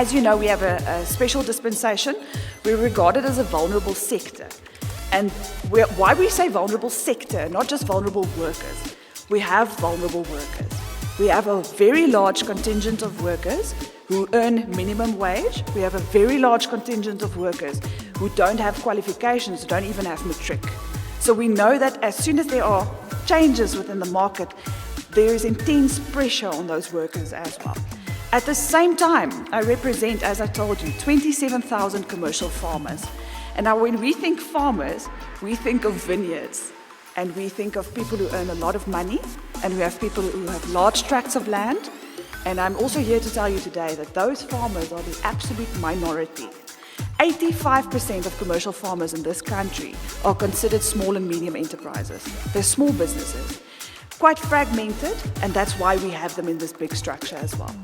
as you know, we have a special dispensation. We're regarded as a vulnerable sector. And why we say vulnerable sector, not just vulnerable workers. We have vulnerable workers. We have a very large contingent of workers who earn minimum wage. We have a very large contingent of workers who don't have qualifications, who don't even have matric. So we know that as soon as there are changes within the market, there is intense pressure on those workers as well. At the same time, I represent, as I told you, 27,000 commercial farmers. And now when we think farmers, we think of vineyards. And we think of people who earn a lot of money, and we have people who have large tracts of land. And I'm also here to tell you today that those farmers are the absolute minority. 85% of commercial farmers in this country are considered small and medium enterprises. They're small businesses, quite fragmented, and that's why we have them in this big structure as well.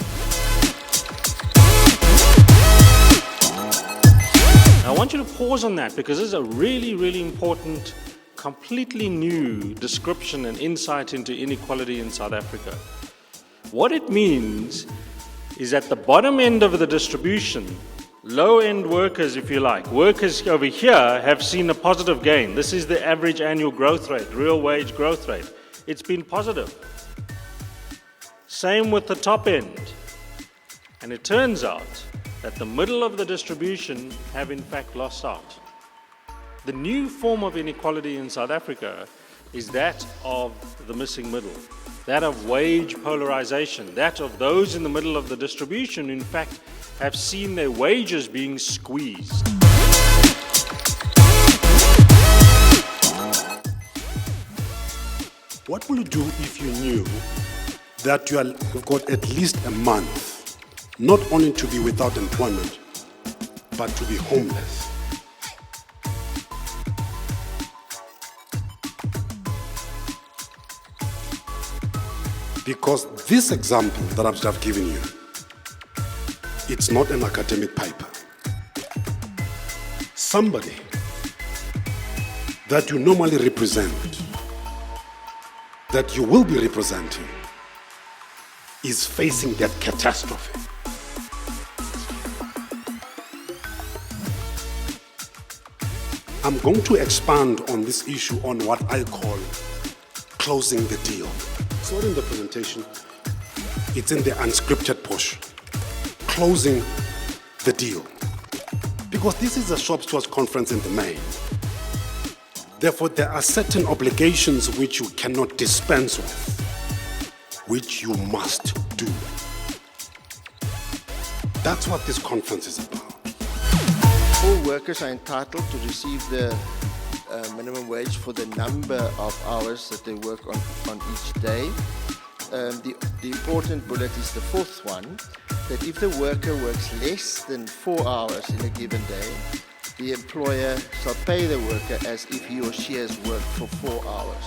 I want you to pause on that because this is a really, really important, completely new description and insight into inequality in South Africa. What it means is at the bottom end of the distribution, low-end workers, if you like, workers over here have seen a positive gain. This is the average annual growth rate, real wage growth rate. It's been positive. Same with the top end. And it turns out that the middle of the distribution have in fact lost out. The new form of inequality in South Africa is that of the missing middle, that of wage polarization, that of those in the middle of the distribution, in fact, have seen their wages being squeezed. What will you do if you knew that you've got at least a month not only to be without employment, but to be homeless? Because this example that I've just given you, it's not an academic paper. Somebody that you normally represent, that you will be representing, is facing that catastrophe. I'm going to expand on this issue on what I call closing the deal. It's not in the presentation, it's in the unscripted portion. Closing the deal. Because this is a shop stewards conference in the main. Therefore, there are certain obligations which you cannot dispense with, which you must do. That's what this conference is about. All workers are entitled to receive the minimum wage for the number of hours that they work on each day. The important bullet is the fourth one, that if the worker works less than 4 hours in a given day, the employer shall pay the worker as if he or she has worked for 4 hours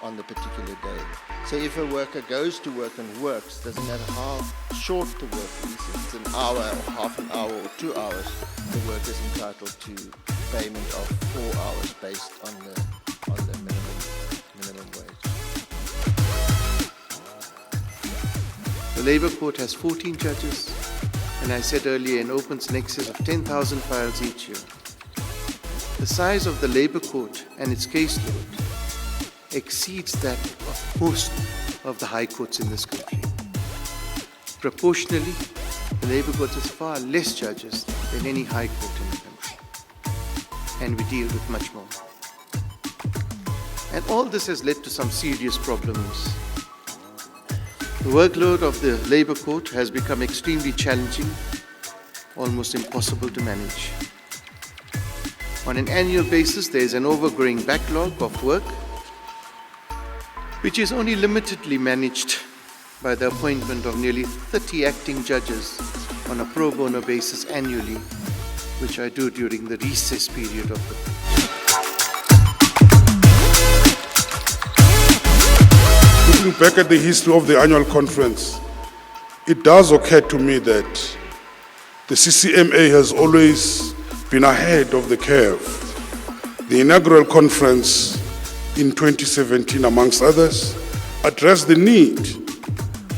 on the particular day. So if a worker goes to work and works, doesn't matter how short the work is, if it's an hour or half an hour or 2 hours, the worker is entitled to payment of 4 hours based on the minimum wage. The Labour Court has 14 judges, and I said earlier, it opens in excess of 10,000 files each year. The size of the Labour Court and its caseload exceeds that of most of the high courts in this country. Proportionally, the Labour Court has far less judges than any high court in the country, and we deal with much more. And all this has led to some serious problems. The workload of the Labour Court has become extremely challenging, almost impossible to manage. On an annual basis, there is an overgrowing backlog of work, which is only limitedly managed by the appointment of nearly 30 acting judges on a pro bono basis annually, which I do during the recess period of the court. Looking back at the history of the annual conference, it does occur to me that the Ccma has always been ahead of the curve. The inaugural conference in 2017, amongst others, addressed the need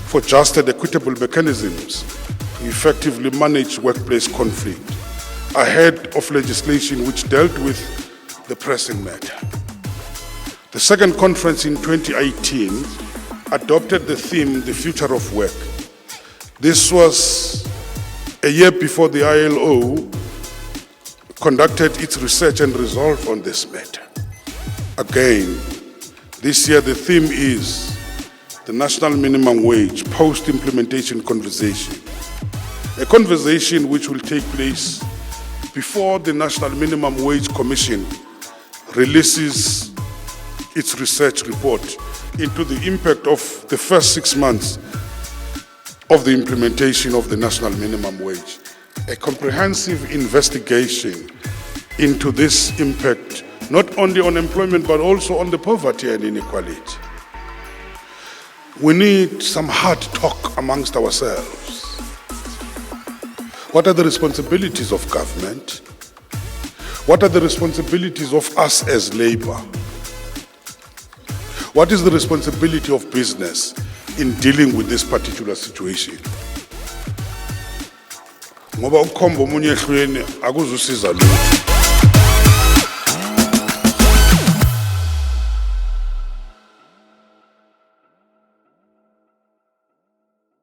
for just and equitable mechanisms to effectively manage workplace conflict ahead of legislation which dealt with the pressing matter. The second conference in 2018 adopted the theme, the future of work. This was a year before the ILO conducted its research and resolve on this matter. Again, this year the theme is the national minimum wage post-implementation conversation. A conversation which will take place before the National Minimum Wage Commission releases its research report into the impact of the first 6 months of the implementation of the national minimum wage. A comprehensive investigation into this impact, not only on employment, but also on the poverty and inequality. We need some hard talk amongst ourselves. What are the responsibilities of government? What are the responsibilities of us as labor? What is the responsibility of business in dealing with this particular situation? Ngoba ukukhomba omunye ehlweni akuzusiza lutho.